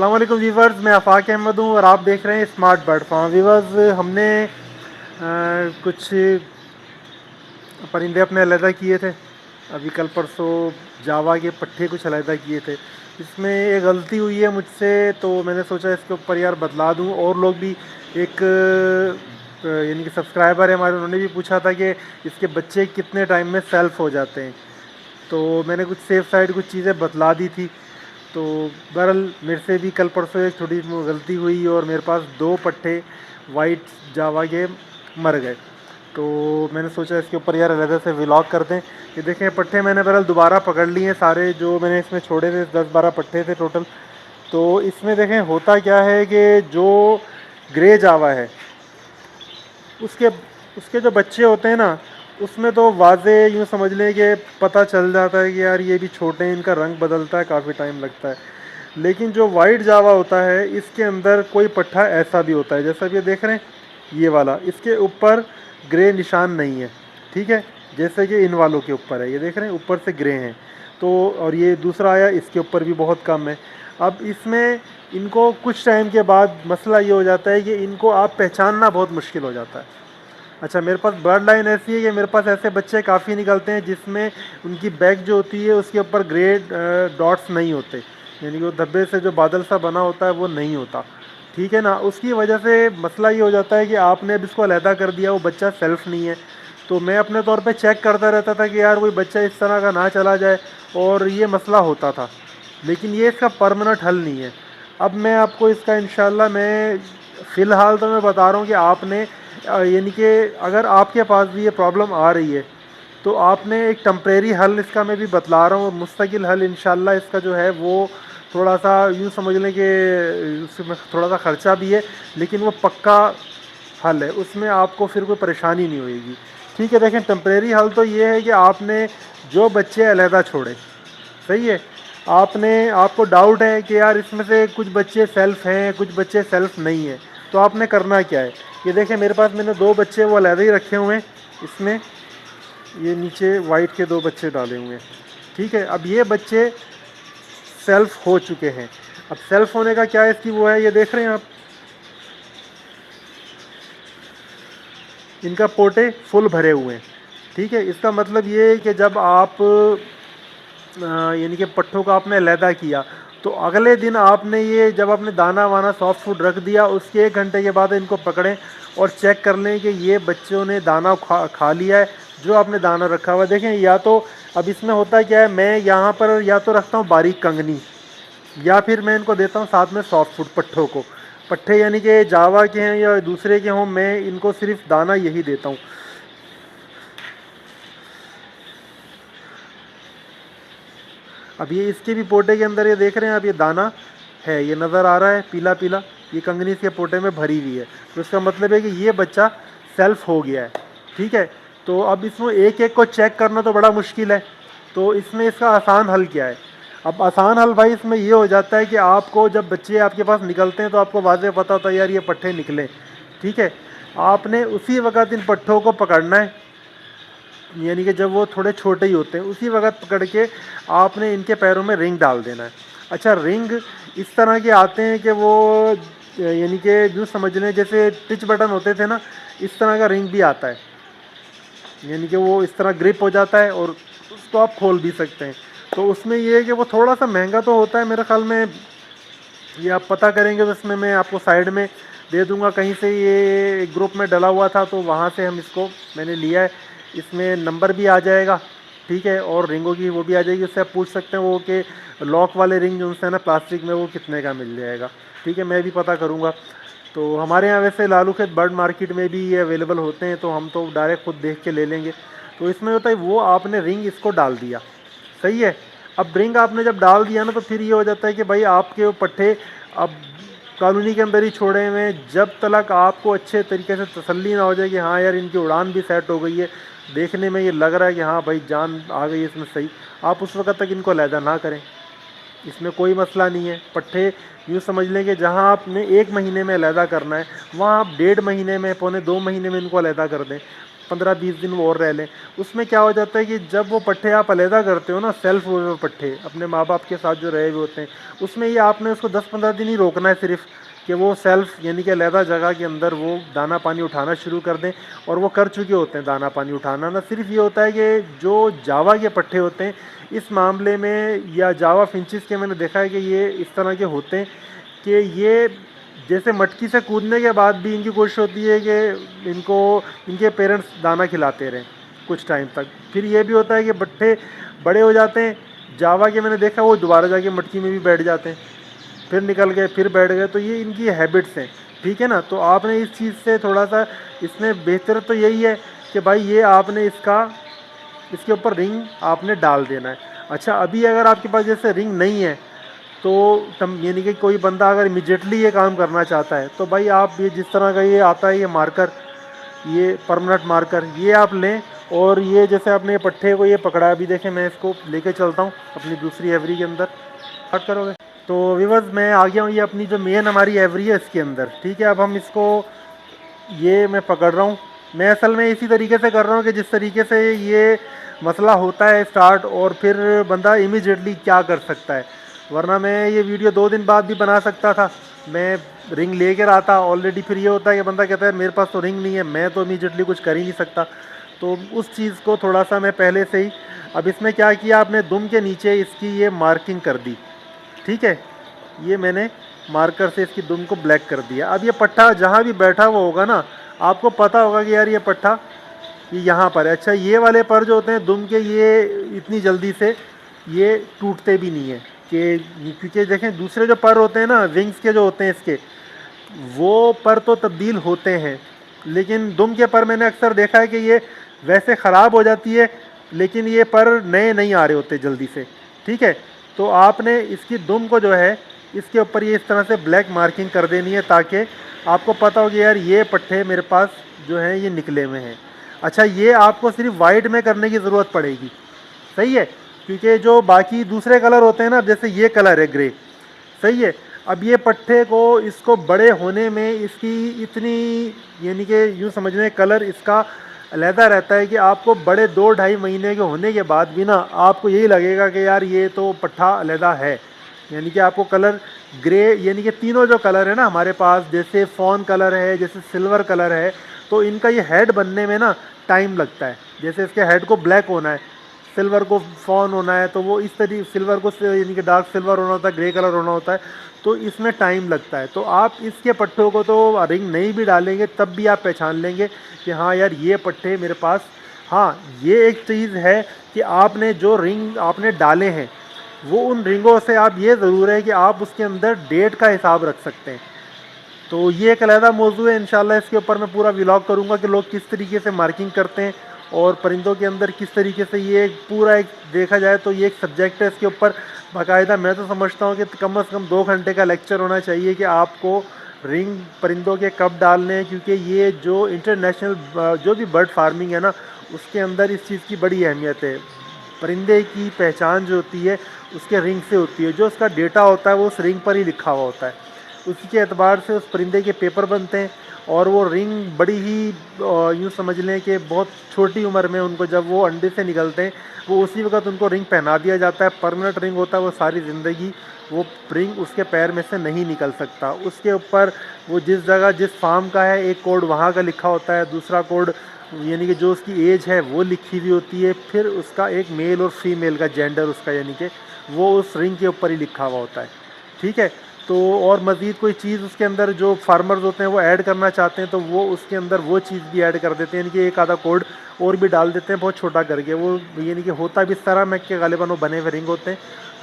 अस्सलाम वालेकुम वीवर्स, मैं आफाक अहमद हूँ और आप देख रहे हैं स्मार्ट बर्ड फार्म। वीवर्स, हमने कुछ परिंदे अपने अलहदा किए थे। अभी कल परसों जावा के पट्ठे कुछ अलहदा किए थे। इसमें एक गलती हुई है मुझसे, तो मैंने सोचा इसके ऊपर यार बदला दूँ। और लोग भी एक यानी कि सब्सक्राइबर है हमारे, उन्होंने भी पूछा था कि इसके बच्चे कितने टाइम में सेल्फ हो जाते हैं। तो मैंने कुछ सेफ साइड कुछ चीज़ें बतला दी थी। तो बहरहाल मेरे से भी कल परसों एक छोटी गलती हुई और मेरे पास दो पट्टे वाइट जावा के मर गए। तो मैंने सोचा इसके ऊपर यार अलग से व्लॉग करते हैं। ये देखें, पट्टे मैंने बहरहाल दोबारा पकड़ लिए हैं सारे, जो मैंने इसमें छोड़े थे 10-12 पट्टे थे टोटल। तो इसमें देखें होता क्या है कि जो ग्रे जावा है उसके उसके जो बच्चे होते हैं ना, उसमें तो वाजे यूँ समझ लें कि पता चल जाता है कि यार ये भी छोटे हैं, इनका रंग बदलता है, काफ़ी टाइम लगता है। लेकिन जो वाइट जावा होता है इसके अंदर कोई पट्ठा ऐसा भी होता है, जैसा कि ये देख रहे हैं ये वाला, इसके ऊपर ग्रे निशान नहीं है। ठीक है, जैसे कि इन वालों के ऊपर है, ये देख रहे हैं ऊपर से ग्रे हैं। तो और ये दूसरा आया, इसके ऊपर भी बहुत कम है। अब इसमें इनको कुछ टाइम के बाद मसला ये हो जाता है कि इनको आप पहचानना बहुत मुश्किल हो जाता है। अच्छा, मेरे पास बर्ड लाइन ऐसी है कि मेरे पास ऐसे बच्चे काफ़ी निकलते हैं जिसमें उनकी बैक जो होती है उसके ऊपर ग्रे डॉट्स नहीं होते, यानी कि वो धब्बे से जो बादल सा बना होता है वो नहीं होता। ठीक है ना, उसकी वजह से मसला ये हो जाता है कि आपने अब इसको अलहदा कर दिया, वो बच्चा सेल्फ नहीं है। तो मैं अपने तौर पे चेक करता रहता था कि यार कोई बच्चा इस तरह का ना चला जाए, और ये मसला होता था। लेकिन ये इसका परमानेंट हल नहीं है। अब मैं आपको इसका इंशाल्लाह, मैं फ़िलहाल तो मैं बता रहा हूँ कि आपने यानी कि अगर आपके पास भी ये प्रॉब्लम आ रही है तो आपने एक टेम्परेरी हल इसका मैं भी बतला रहा हूँ। मुस्तकिल हल इंशाल्लाह इसका जो है वो थोड़ा सा यूँ समझ लें कि उसमें थोड़ा सा ख़र्चा भी है, लेकिन वो पक्का हल है, उसमें आपको फिर कोई परेशानी नहीं होएगी। ठीक है, देखें टेम्परेरी हल तो ये है कि आपने जो बच्चे अलहदा छोड़े, सही है, आपने आपको डाउट है कि यार इसमें से कुछ बच्चे सेल्फ हैं कुछ बच्चे सेल्फ नहीं है, तो आपने करना क्या है। ये देखें मेरे पास मैंने दो बच्चे वो अलहदा ही रखे हुए हैं इसमें, ये नीचे वाइट के दो बच्चे डाले हुए हैं। ठीक है, अब ये बच्चे सेल्फ हो चुके हैं। अब सेल्फ होने का क्या है इसकी वो है, ये देख रहे हैं आप, इनका पोटे फुल भरे हुए हैं। ठीक है, इसका मतलब ये है कि जब आप यानी कि पट्ठों का आपने अलहदा किया, तो अगले दिन आपने ये जब आपने दाना वाना सॉफ्ट फूड रख दिया, उसके 1 घंटे के बाद इनको पकड़ें और चेक कर लें कि ये बच्चों ने दाना खा लिया है जो आपने दाना रखा हुआ है। देखें, या तो अब इसमें होता क्या है, मैं यहाँ पर या तो रखता हूँ बारीक कंगनी, या फिर मैं इनको देता हूँ साथ में सॉफ्ट फूड पट्ठों को। पट्ठे यानी कि जावा के हैं या दूसरे के हों, मैं इनको सिर्फ दाना यही देता हूँ। अब ये इसके भी पोटे के अंदर ये देख रहे हैं आप, ये दाना है, ये नज़र आ रहा है पीला पीला, ये कंगनी इसके पोटे में भरी हुई है। तो इसका मतलब है कि ये बच्चा सेल्फ हो गया है। ठीक है, तो अब इसमें एक एक को चेक करना तो बड़ा मुश्किल है। तो इसमें इसका आसान हल क्या है। अब आसान हल भाई इसमें ये हो जाता है कि आपको जब बच्चे आपके पास निकलते हैं तो आपको वाज़े पता होता है यार ये पट्ठे निकले। ठीक है, आपने उसी वक्त इन पट्ठों को पकड़ना है, यानी कि जब वो थोड़े छोटे ही होते हैं उसी वक्त पकड़ के आपने इनके पैरों में रिंग डाल देना है। अच्छा, रिंग इस तरह के आते हैं कि वो यानी कि जो समझ लें जैसे टिच बटन होते थे ना, इस तरह का रिंग भी आता है, यानी कि वो इस तरह ग्रिप हो जाता है और उसको आप खोल भी सकते हैं। तो उसमें ये है कि वो थोड़ा सा महंगा तो होता है मेरे ख्याल में, ये आप पता करेंगे तो इसमें मैं आपको साइड में दे दूंगा कहीं से, ये ग्रुप में डला हुआ था तो वहाँ से हम इसको मैंने लिया है। इसमें नंबर भी आ जाएगा, ठीक है, और रिंगों की वो भी आ जाएगी, उससे आप पूछ सकते हैं वो कि लॉक वाले रिंग जो उनसे है ना प्लास्टिक में, वो कितने का मिल जाएगा। ठीक है, मैं भी पता करूँगा। तो हमारे यहाँ वैसे लालू खेत बर्ड मार्केट में भी ये अवेलेबल होते हैं, तो हम तो डायरेक्ट खुद देख के ले लेंगे। तो इसमें होता है वो आपने रिंग इसको डाल दिया, सही है। अब रिंग आपने जब डाल दिया ना, तो फिर ये हो जाता है कि भाई आपके वो पट्ठे अब कॉलोनी के अंदर ही छोड़े हुए हैं, जब तक आपको अच्छे तरीके से तसल्ली ना हो जाए कि हाँ यार इनकी उड़ान भी सेट हो गई है, देखने में ये लग रहा है कि हाँ भाई जान आ गई है इसमें सही, आप उस वक्त तक इनको अलहदा ना करें। इसमें कोई मसला नहीं है। पट्ठे यूँ समझ लें कि जहाँ आपने 1 महीने में अलहदा करना है, वहाँ आप 1.5 महीने में, 1.25 2 महीने में इनको अलहदा कर दें। 15-20 दिन वो और रह लें। उसमें क्या हो जाता है कि जब वो पट्ठे आप अलहदा करते हो ना, सेल्फ हुए पट्ठे अपने माँ बाप के साथ जो रहे हुए होते हैं, उसमें ये आपने उसको 10-15 दिन ही रोकना है सिर्फ, कि वो सेल्फ यानी कि अलहदा जगह के अंदर वो दाना पानी उठाना शुरू कर दें। और वो कर चुके होते हैं दाना पानी उठाना। ना सिर्फ ये होता है कि जो जावा के पट्ठे होते हैं इस मामले में, या जावा फिंचिस के, मैंने देखा है कि ये इस तरह के होते हैं कि ये जैसे मटकी से कूदने के बाद भी इनकी कोशिश होती है कि इनको इनके पेरेंट्स दाना खिलाते रहें कुछ टाइम तक। फिर ये भी होता है कि पट्ठे बड़े हो जाते हैं जावा के, मैंने देखा वो दोबारा जाके मटकी में भी बैठ जाते हैं, फिर निकल गए फिर बैठ गए। तो ये इनकी हैबिट्स हैं, ठीक है ना। तो आपने इस चीज़ से थोड़ा सा, इसमें बेहतर तो यही है कि भाई ये आपने इसके ऊपर रिंग आपने डाल देना है। अच्छा, अभी अगर आपके पास जैसे रिंग नहीं है तो यानी कि कोई बंदा अगर इमिजिएटली ये काम करना चाहता है तो भाई आप ये जिस तरह का ये आता है ये मार्कर, ये परमानेंट मार्कर, ये आप लें। और ये जैसे आपने पट्ठे को ये पकड़ा, अभी देखें मैं इसको लेके चलता हूँ अपनी दूसरी एवरी के अंदर, हट करोगे तो व्यूअर्स मैं आ गया हूँ ये अपनी जो मेन हमारी एवरी है इसके अंदर, ठीक है। अब हम इसको, ये मैं पकड़ रहा हूँ। मैं असल में इसी तरीके से कर रहा हूँ कि जिस तरीके से ये मसला होता है स्टार्ट, और फिर बंदा इमीडिएटली क्या कर सकता है। वरना मैं ये वीडियो 2 दिन बाद भी बना सकता था, मैं रिंग ले कर आता ऑलरेडी। फिर ये होता है कि बंदा कहता है मेरे पास तो रिंग नहीं है, मैं तो इमीडिएटली कुछ कर ही नहीं सकता। तो उस चीज़ को थोड़ा सा मैं पहले से ही, अब इसमें क्या किया आपने, दुम के नीचे इसकी ये मार्किंग कर दी, ठीक है। ये मैंने मार्कर से इसकी दुम को ब्लैक कर दिया। अब ये पट्ठा जहाँ भी बैठा हुआ होगा ना, आपको पता होगा कि यार ये पट्ठा ये यहाँ पर है। अच्छा, ये वाले पर जो होते हैं दुम के, ये इतनी जल्दी से ये टूटते भी नहीं है क्योंकि देखें दूसरे जो पर होते हैं ना, विंग्स के जो होते हैं इसके, वो पर तो तब्दील होते हैं, लेकिन दुम के पर मैंने अक्सर देखा है कि ये वैसे ख़राब हो जाती है, लेकिन ये पर नए नहीं आ रहे होते जल्दी से, ठीक है। तो आपने इसकी दुम को जो है इसके ऊपर ये इस तरह से ब्लैक मार्किंग कर देनी है, ताकि आपको पता हो कि यार ये पट्ठे मेरे पास जो हैं ये निकले हुए हैं। अच्छा, ये आपको सिर्फ वाइट में करने की ज़रूरत पड़ेगी, सही है, क्योंकि जो बाकी दूसरे कलर होते हैं ना, जैसे ये कलर है ग्रे, सही है। अब ये पट्ठे को, इसको बड़े होने में इसकी इतनी, यानी कि यूँ समझ लें कलर इसका अलहदा रहता है कि आपको बड़े 2-2.5 महीने के होने के बाद भी ना आपको यही लगेगा कि यार ये तो पट्ठा अलहदा है। यानी कि आपको कलर ग्रे, यानी कि तीनों जो कलर है ना हमारे पास, जैसे फॉन कलर है, जैसे सिल्वर कलर है, तो इनका ये हेड बनने में ना टाइम लगता है। जैसे इसके हेड को ब्लैक होना है, सिल्वर को फॉन होना है, तो वो इस तरीके, सिल्वर को यानी कि डार्क सिल्वर होना होता है, ग्रे कलर होना होता है, तो इसमें टाइम लगता है। तो आप इसके पट्ठों को तो रिंग नहीं भी डालेंगे तब भी आप पहचान लेंगे कि हाँ यार ये पट्ठे मेरे पास। हाँ, ये एक चीज़ है कि आपने जो रिंग आपने डाले हैं वो उन रिंगों से आप, ये ज़रूर है कि आप उसके अंदर डेट का हिसाब रख सकते हैं। तो ये एक अलहदा मौजू है, इंशाल्लाह इसके ऊपर मैं पूरा व्लॉग करूँगा कि लोग किस तरीके से मार्किंग करते हैं और परिंदों के अंदर किस तरीके से, ये पूरा एक देखा जाए तो ये एक सब्जेक्ट है इसके ऊपर बाकायदा। मैं तो समझता हूँ कि कम से कम 2 घंटे का लेक्चर होना चाहिए कि आपको रिंग परिंदों के कब डालने हैं, क्योंकि ये जो इंटरनेशनल जो भी बर्ड फार्मिंग है ना, उसके अंदर इस चीज़ की बड़ी अहमियत है। परिंदे की पहचान जो होती है उसके रिंग से होती है, जो उसका डेटा होता है वो उस रिंग पर ही लिखा हुआ होता है, उसी के एतबार से उस परिंदे के पेपर बनते हैं। और वो रिंग बड़ी ही यूँ समझ लें कि बहुत छोटी उम्र में उनको, जब वो अंडे से निकलते हैं, वो उसी वक्त उनको रिंग पहना दिया जाता है। परमानेंट रिंग होता है, वो सारी ज़िंदगी वो रिंग उसके पैर में से नहीं निकल सकता। उसके ऊपर वो जिस जगह जिस फार्म का है एक कोड वहाँ का लिखा होता है, दूसरा कोड यानी कि जो उसकी एज है वो लिखी हुई होती है, फिर उसका एक मेल और फीमेल का जेंडर उसका, यानी कि वो उस रिंग के ऊपर ही लिखा हुआ होता है, ठीक है। तो और मज़ीद कोई चीज़ उसके अंदर जो फार्मर्स होते हैं वो ऐड करना चाहते हैं तो वो उसके अंदर वो चीज़ भी ऐड कर देते हैं, यानी कि एक आधा कोड और भी डाल देते हैं बहुत छोटा करके। वो यानी कि होता भी इस तरह में कि गालिबा वो बने हुए रिंग होते हैं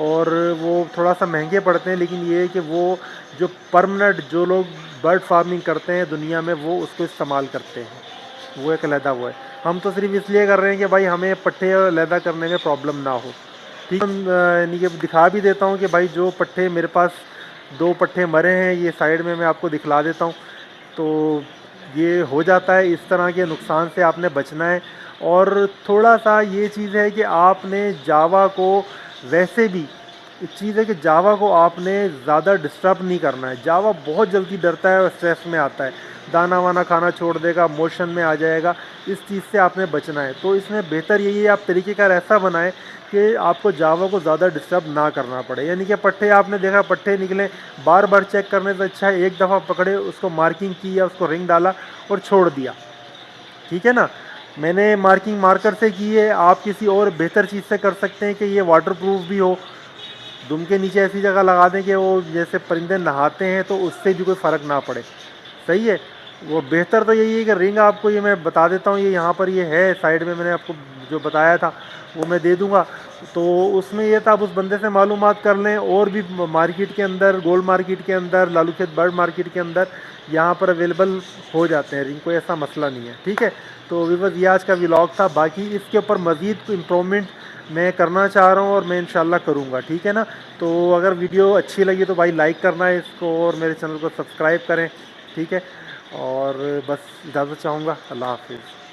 और वो थोड़ा सा महंगे पड़ते हैं, लेकिन ये है कि वो जो परमानेंट जो लोग बर्ड फार्मिंग करते हैं दुनिया में वो उसको इस्तेमाल करते हैं, वो एक अलहदा वो है। हम तो सिर्फ इसलिए कर रहे हैं कि भाई हमें पट्ठे अलहदा करने में प्रॉब्लम ना हो, ठीक। यानी कि दिखा भी देता हूँ कि भाई जो पट्ठे मेरे पास 2 पट्ठे मरे हैं, ये साइड में मैं आपको दिखला देता हूँ। तो ये हो जाता है, इस तरह के नुकसान से आपने बचना है। और थोड़ा सा ये चीज़ है कि आपने जावा को, वैसे भी एक चीज़ है कि जावा को आपने ज़्यादा डिस्टर्ब नहीं करना है। जावा बहुत जल्दी डरता है और स्ट्रेस में आता है, दाना वाना खाना छोड़ देगा, मोशन में आ जाएगा। इस चीज़ से आपने बचना है। तो इसमें बेहतर यही है आप तरीक़ेकार ऐसा बनाएं कि आपको जावा को ज़्यादा डिस्टर्ब ना करना पड़े। यानी कि पट्टे आपने देखा पट्टे निकले, बार बार चेक करने से अच्छा है एक दफ़ा पकड़े, उसको मार्किंग की या उसको रिंग डाला और छोड़ दिया, ठीक है ना। मैंने मार्किंग मार्कर से की है, आप किसी और बेहतर चीज़ से कर सकते हैं कि ये वाटर प्रूफ भी हो। दुम के नीचे ऐसी जगह लगा दें कि वो जैसे परिंदे नहाते हैं तो उससे भी कोई फ़र्क ना पड़े, सही है। वो बेहतर तो यही है कि रिंग आपको ये मैं बता देता हूँ, ये यहाँ पर ये है साइड में, मैंने आपको जो बताया था वो मैं दे दूँगा। तो उसमें ये था आप उस बंदे से मालूमात कर लें। और भी मार्केट के अंदर, गोल्ड मार्केट के अंदर, लालूखेत बर्ड मार्केट के अंदर यहाँ पर अवेलेबल हो जाते हैं रिंग, कोई ऐसा मसला नहीं है, ठीक है। तो व्यूअर्स ये आज का व्लॉग था। बाकी इसके ऊपर मज़ीद इम्प्रूवमेंट मैं करना चाह रहा हूँ और मैं इंशाल्लाह करूँगा, ठीक है ना। तो अगर वीडियो अच्छी लगी तो भाई लाइक करना है इसको और मेरे चैनल को सब्सक्राइब करें, ठीक है। और बस इजाज़त चाहूँगा, अल्लाह हाफिज़।